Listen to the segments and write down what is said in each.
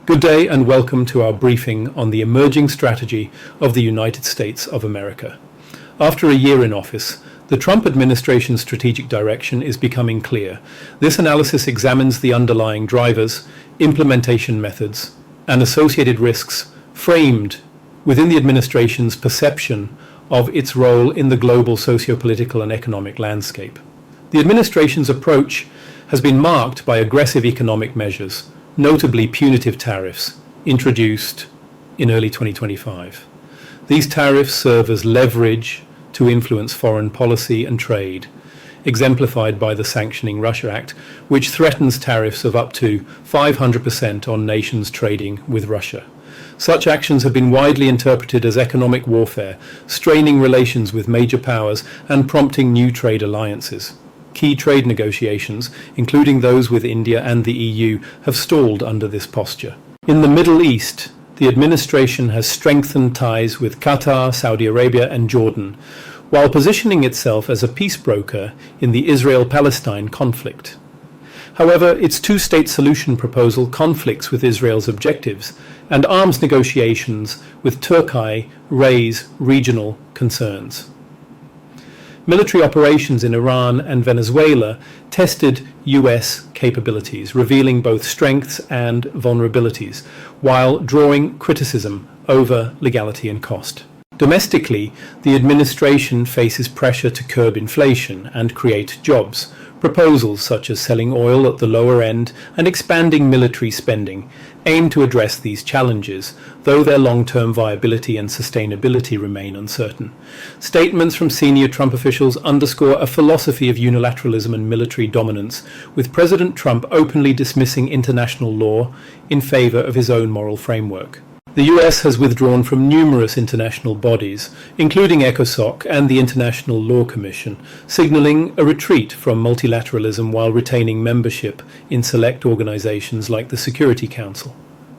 Good day and welcome to our briefing on the emerging strategy of the United States of America. After a year in office, the Trump administration's strategic direction is becoming clear. This analysis examines the underlying drivers, implementation methods, and associated risks framed within the administration's perception of its role in the global socio-political and economic landscape. The administration's approach has been marked by aggressive economic measures, notably punitive tariffs, introduced in early 2025. These tariffs serve as leverage to influence foreign policy and trade, exemplified by the Sanctioning Russia Act, which threatens tariffs of up to 500% on nations trading with Russia. Such actions have been widely interpreted as economic warfare, straining relations with major powers and prompting new trade alliances. Key trade negotiations, including those with India and the EU, have stalled under this posture. In the Middle East, the administration has strengthened ties with Qatar, Saudi Arabia and Jordan, while positioning itself as a peace broker in the Israel-Palestine conflict. However, its two-state solution proposal conflicts with Israel's objectives, and arms negotiations with Turkey raise regional concerns. Military operations in Iran and Venezuela tested US capabilities, revealing both strengths and vulnerabilities, while drawing criticism over legality and cost. Domestically, the administration faces pressure to curb inflation and create jobs. Proposals such as selling oil at the lower end and expanding military spending aim to address these challenges, though their long-term viability and sustainability remain uncertain. Statements from senior Trump officials underscore a philosophy of unilateralism and military dominance, with President Trump openly dismissing international law in favor of his own moral framework. The US has withdrawn from numerous international bodies, including ECOSOC and the International Law Commission, signaling a retreat from multilateralism while retaining membership in select organizations like the Security Council.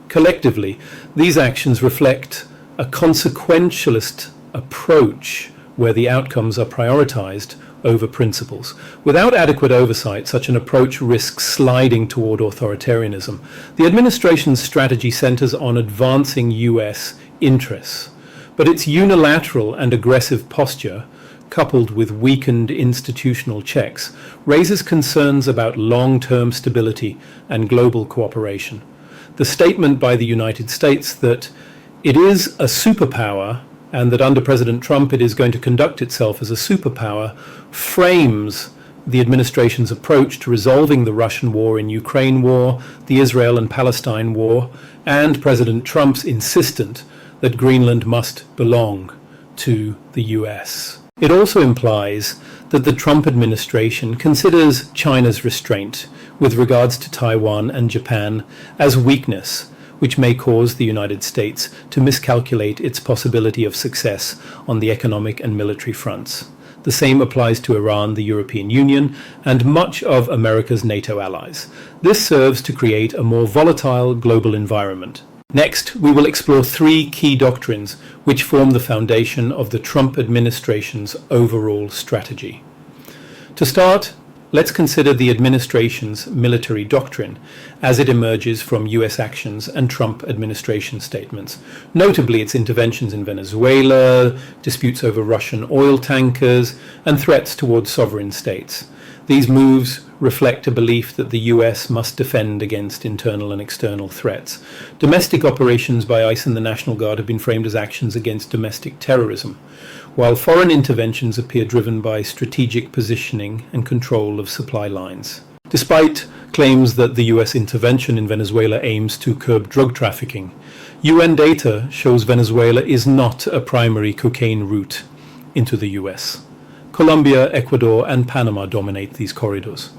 Collectively, these actions reflect a consequentialist approach where the outcomes are prioritized over principles. Without adequate oversight, such an approach risks sliding toward authoritarianism. The administration's strategy centers on advancing US interests, but its unilateral and aggressive posture, coupled with weakened institutional checks, raises concerns about long-term stability and global cooperation. The statement by the United States that it is a superpower and that under President Trump it is going to conduct itself as a superpower frames the administration's approach to resolving the Russian war in Ukraine war, the Israel and Palestine war, and President Trump's insistence that Greenland must belong to the US. It also implies that the Trump administration considers China's restraint with regards to Taiwan and Japan as weakness, which may cause the United States to miscalculate its possibility of success on the economic and military fronts. The same applies to Iran, the European Union, and much of America's NATO allies. This serves to create a more volatile global environment. Next, we will explore three key doctrines which form the foundation of the Trump administration's overall strategy. To start, let's consider the administration's military doctrine as it emerges from US actions and Trump administration statements, notably its interventions in Venezuela, disputes over Russian oil tankers, and threats towards sovereign states. These moves reflect a belief that the US must defend against internal and external threats. Domestic operations by ICE and the National Guard have been framed as actions against domestic terrorism, while foreign interventions appear driven by strategic positioning and control of supply lines. Despite claims that the US intervention in Venezuela aims to curb drug trafficking, UN data shows Venezuela is not a primary cocaine route into the US. Colombia, Ecuador, and Panama dominate these corridors.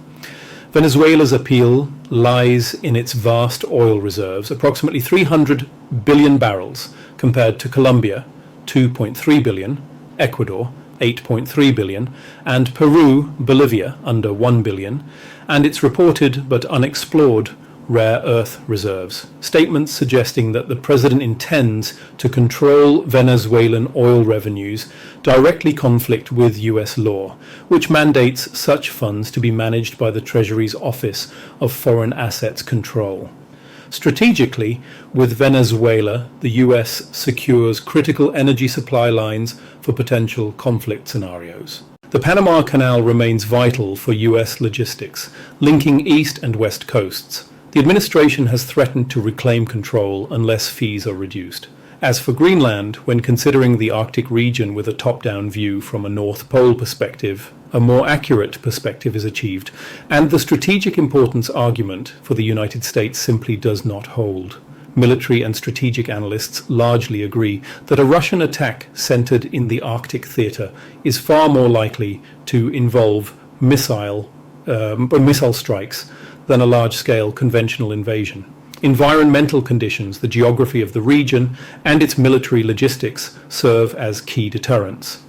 Venezuela's appeal lies in its vast oil reserves, approximately 300 billion barrels, compared to Colombia, 2.3 billion, Ecuador, 8.3 billion, and Peru, Bolivia, under 1 billion, and its reported but unexplored rare earth reserves. Statements suggesting that the president intends to control Venezuelan oil revenues directly conflict with US law, which mandates such funds to be managed by the Treasury's Office of Foreign Assets Control. Strategically, with Venezuela, the US secures critical energy supply lines for potential conflict scenarios. The Panama Canal remains vital for US logistics, linking east and west coasts. The administration has threatened to reclaim control unless fees are reduced. As for Greenland, when considering the Arctic region with a top-down view from a North Pole perspective, a more accurate perspective is achieved, and the strategic importance argument for the United States simply does not hold. Military and strategic analysts largely agree that a Russian attack centered in the Arctic theater is far more likely to involve missile strikes than a large-scale conventional invasion. Environmental conditions, the geography of the region, and its military logistics serve as key deterrents.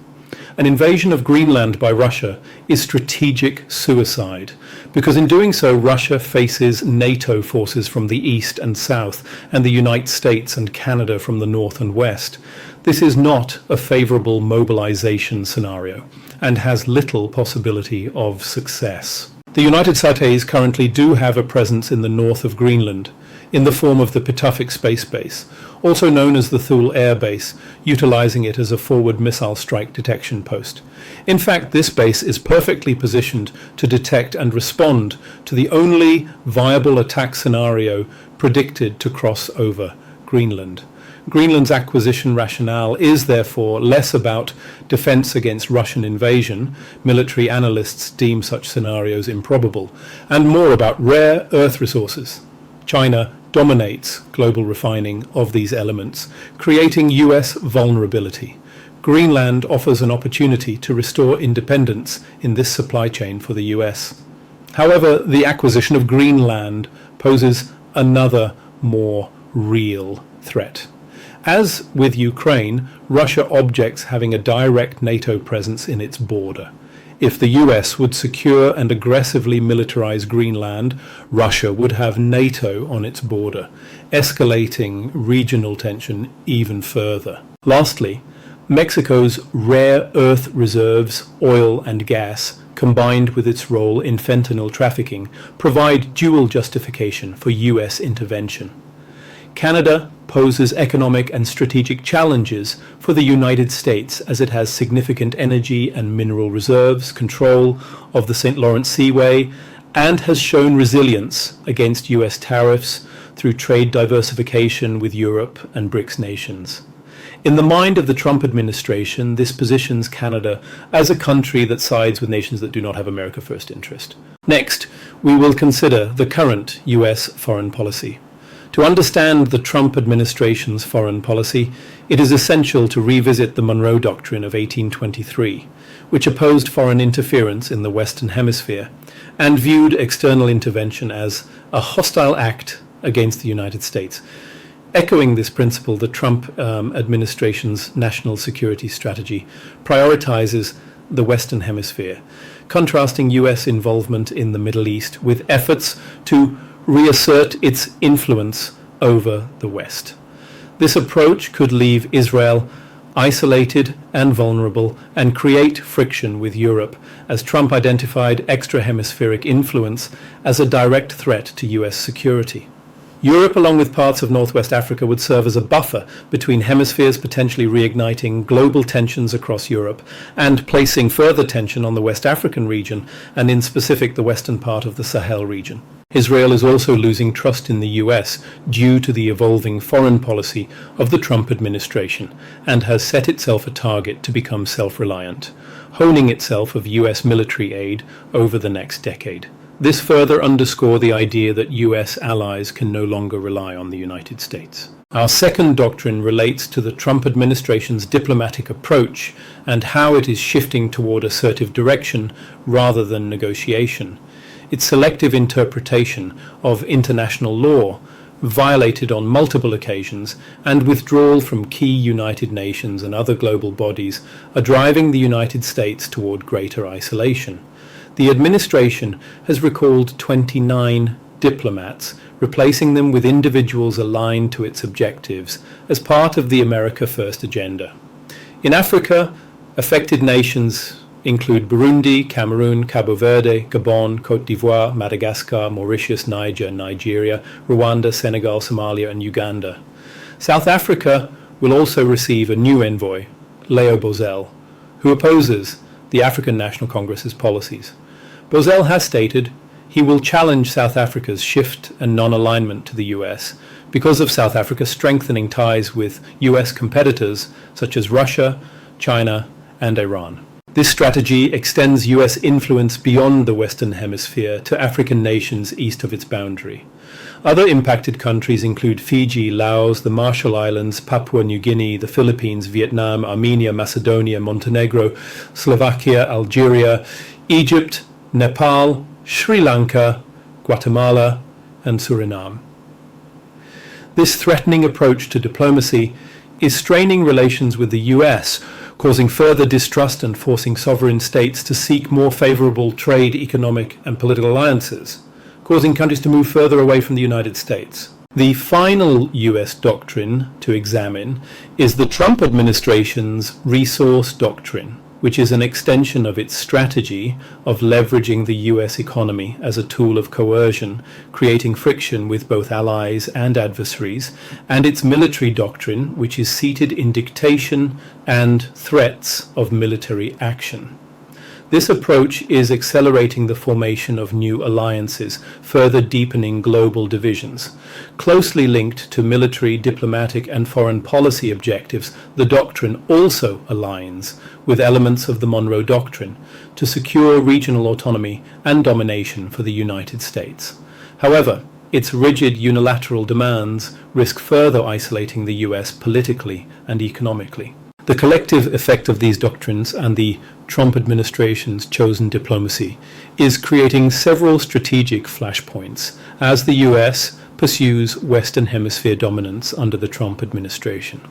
An invasion of Greenland by Russia is strategic suicide, because in doing so, Russia faces NATO forces from the east and south, and the United States and Canada from the north and west. This is not a favorable mobilization scenario, and has little possibility of success. The United States currently do have a presence in the north of Greenland, in the form of the Pituffik Space Base, also known as the Thule Air Base, utilizing it as a forward missile strike detection post. In fact, this base is perfectly positioned to detect and respond to the only viable attack scenario predicted to cross over Greenland. Greenland's acquisition rationale is therefore less about defense against Russian invasion — military analysts deem such scenarios improbable — and more about rare earth resources. China dominates global refining of these elements, creating US vulnerability. Greenland offers an opportunity to restore independence in this supply chain for the US. However, the acquisition of Greenland poses another, more real threat. As with Ukraine, Russia objects having a direct NATO presence in its border. If the US would secure and aggressively militarize Greenland, Russia would have NATO on its border, escalating regional tension even further. Lastly, Mexico's rare earth reserves, oil and gas, combined with its role in fentanyl trafficking, provide dual justification for US intervention. Canada poses economic and strategic challenges for the United States as it has significant energy and mineral reserves, control of the St. Lawrence Seaway, and has shown resilience against US tariffs through trade diversification with Europe and BRICS nations. In the mind of the Trump administration, this positions Canada as a country that sides with nations that do not have America first interest. Next, we will consider the current US foreign policy. To understand the Trump administration's foreign policy, it is essential to revisit the Monroe Doctrine of 1823, which opposed foreign interference in the Western Hemisphere and viewed external intervention as a hostile act against the United States. Echoing this principle, the Trump administration's national security strategy prioritizes the Western Hemisphere, contrasting US involvement in the Middle East with efforts to reassert its influence over the West. This approach could leave Israel isolated and vulnerable and create friction with Europe, as Trump identified extra-hemispheric influence as a direct threat to US security. Europe, along with parts of Northwest Africa, would serve as a buffer between hemispheres, potentially reigniting global tensions across Europe and placing further tension on the West African region, and in specific the western part of the Sahel region. Israel is also losing trust in the US due to the evolving foreign policy of the Trump administration, and has set itself a target to become self-reliant, honing itself of US military aid over the next decade. This further underscores the idea that US allies can no longer rely on the United States. Our second doctrine relates to the Trump administration's diplomatic approach and how it is shifting toward assertive direction rather than negotiation. Its selective interpretation of international law, violated on multiple occasions, and withdrawal from key United Nations and other global bodies are driving the United States toward greater isolation. The administration has recalled 29 diplomats, replacing them with individuals aligned to its objectives as part of the America First agenda. In Africa, affected nations include Burundi, Cameroon, Cabo Verde, Gabon, Cote d'Ivoire, Madagascar, Mauritius, Niger, Nigeria, Rwanda, Senegal, Somalia, and Uganda. South Africa will also receive a new envoy, Leo Bozell, who opposes the African National Congress's policies. Bozell has stated he will challenge South Africa's shift and non-alignment to the US because of South Africa strengthening ties with US competitors such as Russia, China, and Iran. This strategy extends US influence beyond the Western Hemisphere to African nations east of its boundary. Other impacted countries include Fiji, Laos, the Marshall Islands, Papua New Guinea, the Philippines, Vietnam, Armenia, Macedonia, Montenegro, Slovakia, Algeria, Egypt, Nepal, Sri Lanka, Guatemala, and Suriname. This threatening approach to diplomacy is straining relations with the US, causing further distrust and forcing sovereign states to seek more favorable trade, economic, and political alliances, causing countries to move further away from the United States. The final US doctrine to examine is the Trump administration's resource doctrine, which is an extension of its strategy of leveraging the US economy as a tool of coercion, creating friction with both allies and adversaries, and its military doctrine, which is seated in dictation and threats of military action. This approach is accelerating the formation of new alliances, further deepening global divisions. Closely linked to military, diplomatic, and foreign policy objectives, the doctrine also aligns with elements of the Monroe Doctrine to secure regional autonomy and domination for the United States. However, its rigid unilateral demands risk further isolating the US politically and economically. The collective effect of these doctrines and the Trump administration's chosen diplomacy is creating several strategic flashpoints as the US pursues Western Hemisphere dominance under the Trump administration.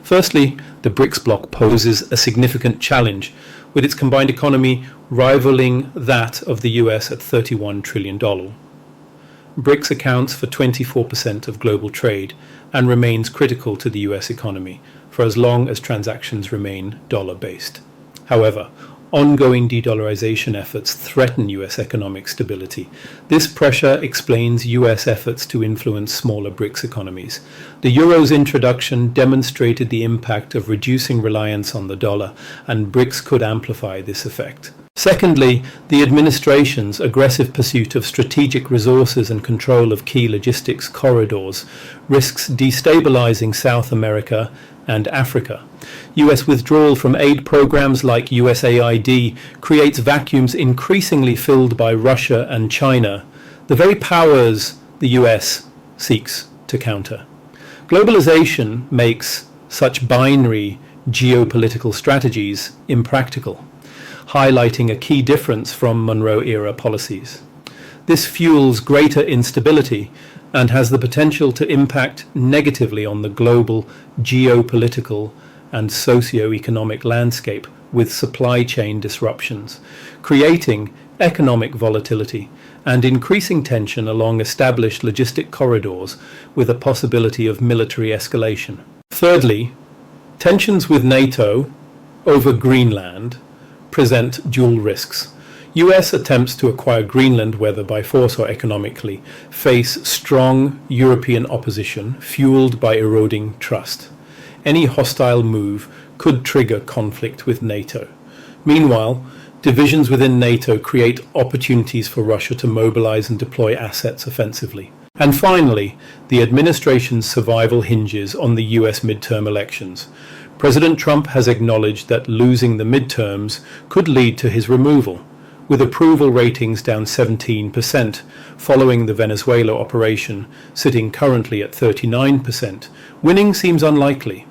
Firstly, the BRICS bloc poses a significant challenge, with its combined economy rivaling that of the US at $31 trillion. BRICS accounts for 24% of global trade and remains critical to the US economy for as long as transactions remain dollar-based. However, ongoing de-dollarization efforts threaten US economic stability. This pressure explains US efforts to influence smaller BRICS economies. The euro's introduction demonstrated the impact of reducing reliance on the dollar, and BRICS could amplify this effect. Secondly, the administration's aggressive pursuit of strategic resources and control of key logistics corridors risks destabilizing South America and Africa. US withdrawal from aid programs like USAID creates vacuums increasingly filled by Russia and China, the very powers the US seeks to counter. Globalization makes such binary geopolitical strategies impractical, highlighting a key difference from Monroe-era policies. This fuels greater instability and has the potential to impact negatively on the global geopolitical and socio-economic landscape with supply chain disruptions, creating economic volatility and increasing tension along established logistic corridors with a possibility of military escalation. Thirdly, tensions with NATO over Greenland present dual risks. US attempts to acquire Greenland, whether by force or economically, face strong European opposition fueled by eroding trust. Any hostile move could trigger conflict with NATO. Meanwhile, divisions within NATO create opportunities for Russia to mobilize and deploy assets offensively. And finally, the administration's survival hinges on the US midterm elections. President Trump has acknowledged that losing the midterms could lead to his removal, with approval ratings down 17% following the Venezuela operation, sitting currently at 39%. Winning seems unlikely.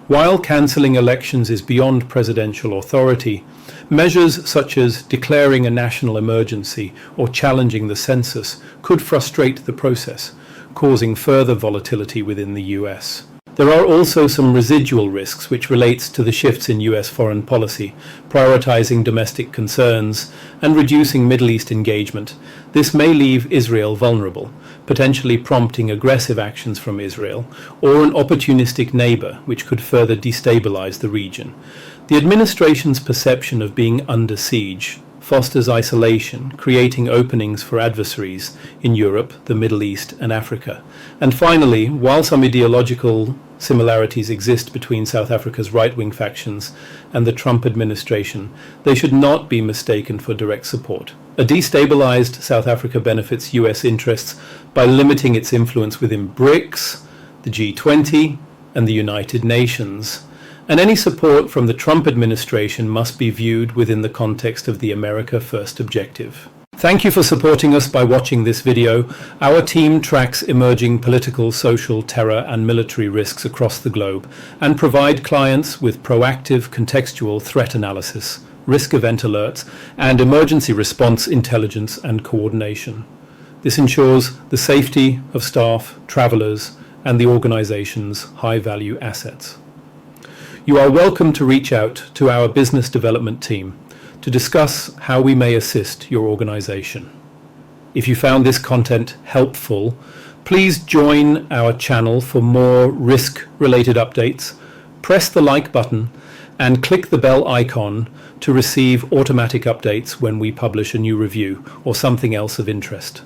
While cancelling elections is beyond presidential authority, measures such as declaring a national emergency or challenging the census could frustrate the process, causing further volatility within the US. There are also some residual risks which relates to the shifts in US foreign policy, prioritizing domestic concerns and reducing Middle East engagement. This may leave Israel vulnerable, potentially prompting aggressive actions from Israel, or an opportunistic neighbour which could further destabilise the region. The administration's perception of being under siege fosters isolation, creating openings for adversaries in Europe, the Middle East and Africa. And finally, while some ideological similarities exist between South Africa's right-wing factions and the Trump administration, they should not be mistaken for direct support. A destabilized South Africa benefits US interests by limiting its influence within BRICS, the G20 and the United Nations. And any support from the Trump administration must be viewed within the context of the America First objective. Thank you for supporting us by watching this video. Our team tracks emerging political, social, terror and military risks across the globe and provide clients with proactive contextual threat analysis, risk event alerts and emergency response intelligence and coordination. This ensures the safety of staff, travelers and the organization's high-value assets. You are welcome to reach out to our business development team to discuss how we may assist your organization. If you found this content helpful, please join our channel for more risk-related updates, press the like button and click the bell icon to receive automatic updates when we publish a new review or something else of interest.